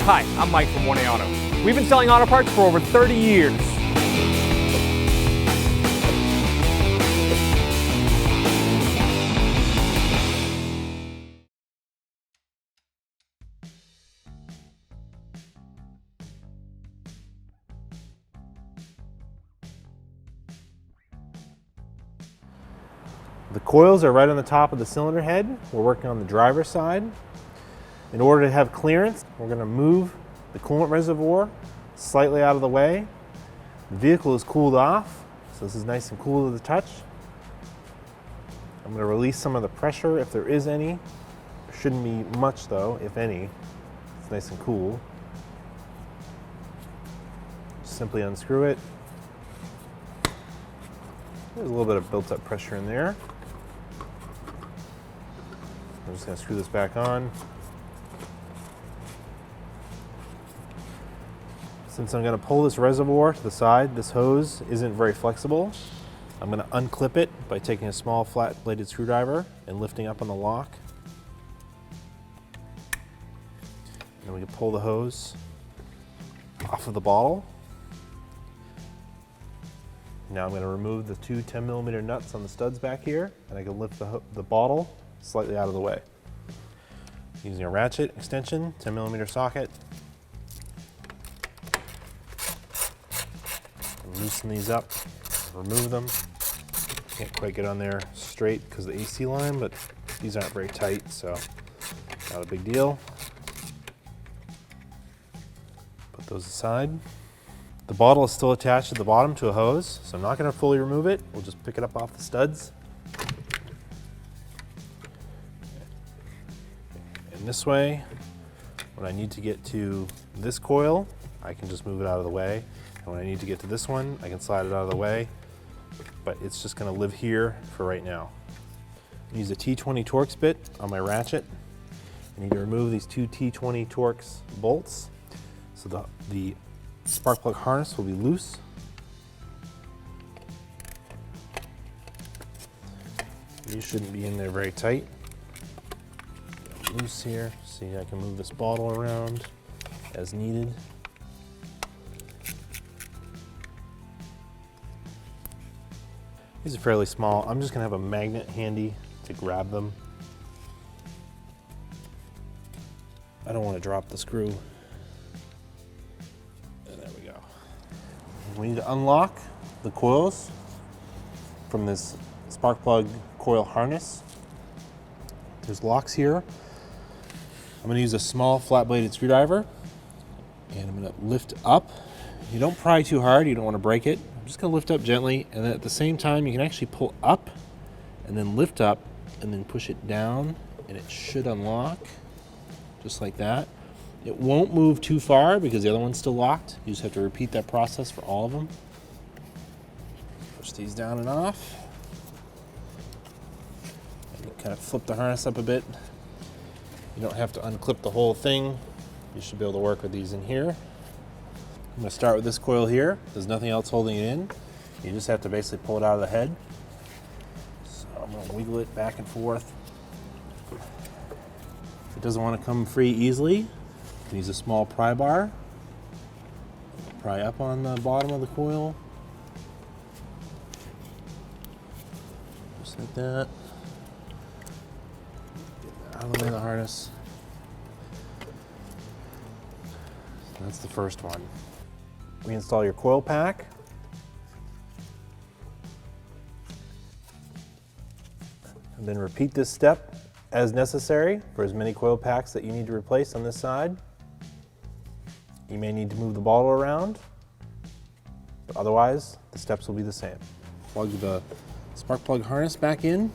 Hi, I'm Mike from 1A Auto. We've been selling auto parts for over 30 years. The coils are right on the top of the cylinder head. We're working on the driver's side. In order to have clearance, we're going to move the coolant reservoir slightly out of the way. The vehicle is cooled off, so this is nice and cool to the touch. I'm going to release some of the pressure if there is any. There shouldn't be much though, if any. It's nice and cool. Simply unscrew it. There's a little bit of built-up pressure in there. I'm just going to screw this back on. Since I'm going to pull this reservoir to the side, this hose isn't very flexible. I'm going to unclip it by taking a small flat-bladed screwdriver and lifting up on the lock. And we can pull the hose off of the bottle. Now I'm going to remove the two 10mm nuts on the studs back here, and I can lift the bottle slightly out of the way. Using a ratchet extension, 10mm socket. Loosen these up, remove them. Can't quite get on there straight because of the AC line, but these aren't very tight, so not a big deal. Put those aside. The bottle is still attached at the bottom to a hose, so I'm not going to fully remove it. We'll just pick it up off the studs. And this way, when I need to get to this coil, I can just move it out of the way. And when I need to get to this one, I can slide it out of the way, but it's just going to live here for right now. Use a T20 Torx bit on my ratchet. I need to remove these two T20 Torx bolts, so the spark plug harness will be loose. These shouldn't be in there very tight. Loose here. See, I can move this bottle around as needed. These are fairly small. I'm just gonna have a magnet handy to grab them. I don't want to drop the screw. And there we go. We need to unlock the coils from this spark plug coil harness. There's locks here. I'm gonna use a small flat-bladed screwdriver, and I'm gonna lift up. You don't pry too hard, you don't want to break it. I'm just going to lift up gently, and then at the same time you can actually pull up and then lift up and then push it down, and it should unlock just like that. It won't move too far because the other one's still locked. You just have to repeat that process for all of them. Push these down and off. And kind of flip the harness up a bit. You don't have to unclip the whole thing. You should be able to work with these in here. I'm going to start with this coil here. There's nothing else holding it in. You just have to basically pull it out of the head. So I'm going to wiggle it back and forth. If it doesn't want to come free easily, you can use a small pry bar. Pry up on the bottom of the coil. Just like that. Get out of the way of the harness. That's the first one. Reinstall your coil pack. And then repeat this step as necessary for as many coil packs that you need to replace on this side. You may need to move the bottle around, but otherwise the steps will be the same. Plug the spark plug harness back in.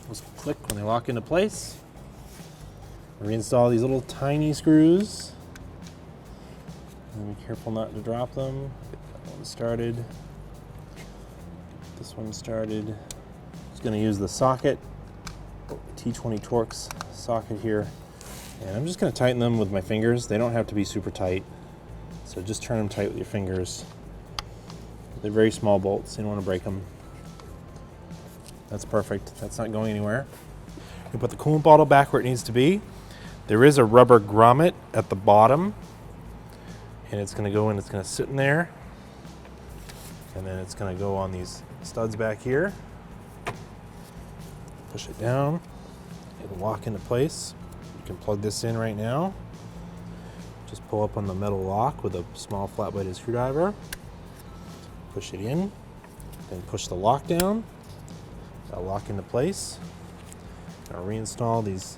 Those click when they lock into place. Reinstall these little tiny screws. And be careful not to drop them. Get that one started. Get this one started. Just going to use the socket, T20 Torx socket here. And I'm just going to tighten them with my fingers. They don't have to be super tight. So just turn them tight with your fingers. They're very small bolts, you don't want to break them. That's perfect. That's not going anywhere. We put the coolant bottle back where it needs to be. There is a rubber grommet at the bottom, and it's going to go in, it's going to sit in there, and then it's going to go on these studs back here. Push it down, it'll lock into place. You can plug this in right now. Just pull up on the metal lock with a small flat-bladed screwdriver. Push it in, then push the lock down. That'll lock into place. I'll reinstall these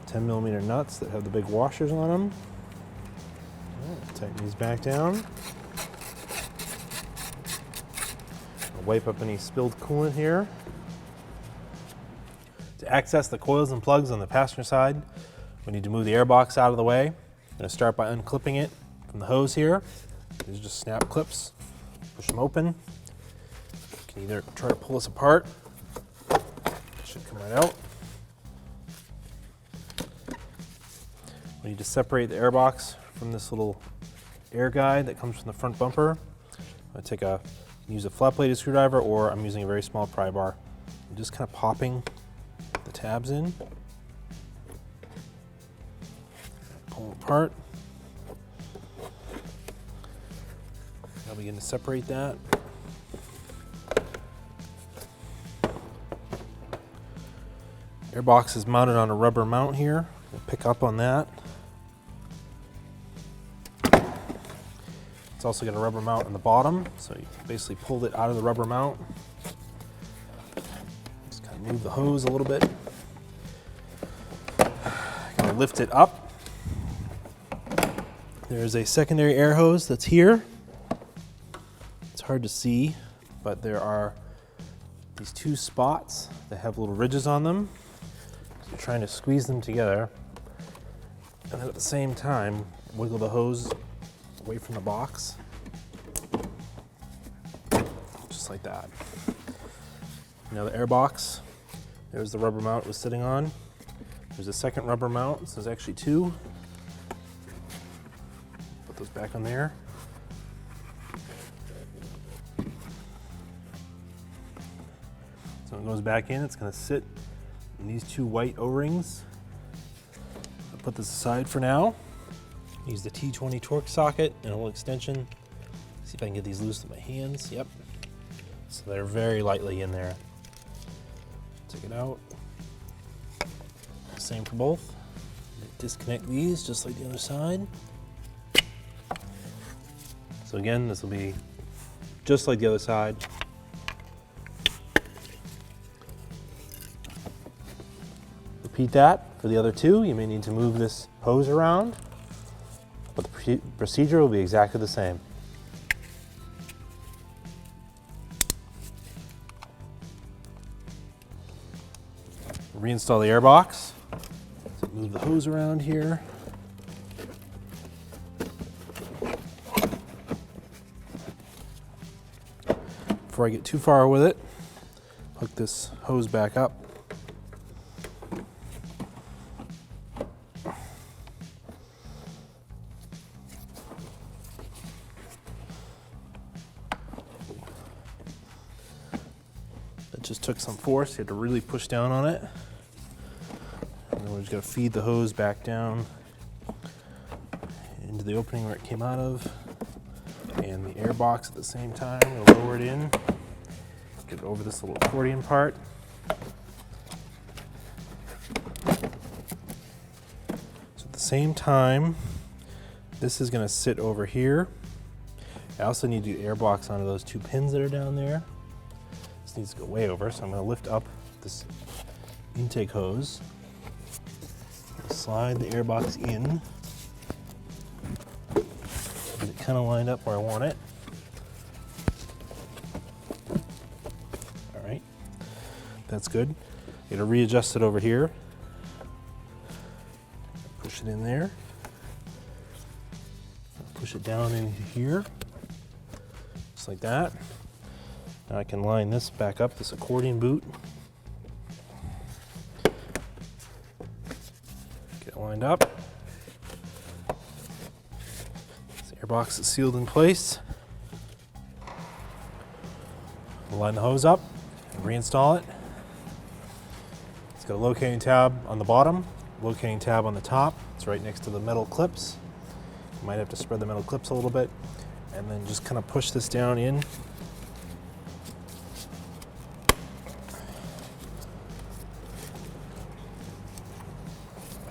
10mm nuts that have the big washers on them. Tighten these back down. I'll wipe up any spilled coolant here. To access the coils and plugs on the passenger side, we need to move the air box out of the way. I'm going to start by unclipping it from the hose here. These are just snap clips. Push them open. You can either try to pull this apart. It should come right out. We need to separate the air box from this little air guide that comes from the front bumper. Use a flat-bladed screwdriver, or I'm using a very small pry bar. I'm just kind of popping the tabs in. Pull them apart. I'll begin to separate that. Air box is mounted on a rubber mount here. We'll pick up on that. It's also got a rubber mount on the bottom, so you basically pulled it out of the rubber mount. Just kind of move the hose a little bit. Gonna lift it up. There's a secondary air hose that's here. It's hard to see, but there are these two spots that have little ridges on them. So you're trying to squeeze them together, and then at the same time, wiggle the hose away from the box, just like that. Now the air box, there's the rubber mount it was sitting on. There's a second rubber mount, so there's actually two. Put those back on there. So it goes back in, it's going to sit in these two white O-rings. I'll put this aside for now. Use the T20 torx socket and a little extension. See if I can get these loose with my hands. Yep. So they're very lightly in there. Take it out. Same for both. Disconnect these just like the other side. So again, this will be just like the other side. Repeat that for the other two. You may need to move this hose around, but the procedure will be exactly the same. Reinstall the air box. So move the hose around here. Before I get too far with it, hook this hose back up. It just took some force. You had to really push down on it. And then we're just going to feed the hose back down into the opening where it came out of, and the air box at the same time. We'll lower it in, get it over this little accordion part. So at the same time, this is going to sit over here. I also need to do air box onto those two pins that are down there. This needs to go way over, so I'm going to lift up this intake hose, slide the air box in, get it kind of lined up where I want it. All right, that's good. You're going to readjust it over here. Push it in there. Push it down into here, just like that. Now I can line this back up, this accordion boot. Get it lined up. This air box is sealed in place. Line the hose up and reinstall it. got a locating tab on the bottom, locating tab on the top. It's right next to the metal clips. You might have to spread the metal clips a little bit, and then just kind of push this down in. I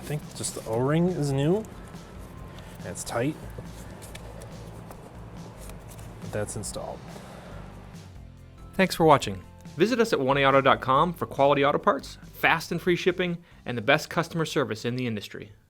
think just the O-ring is new, and it's tight, but that's installed. Thanks for watching. Visit us at oneauto.com for quality auto parts, fast and free shipping, and the best customer service in the industry.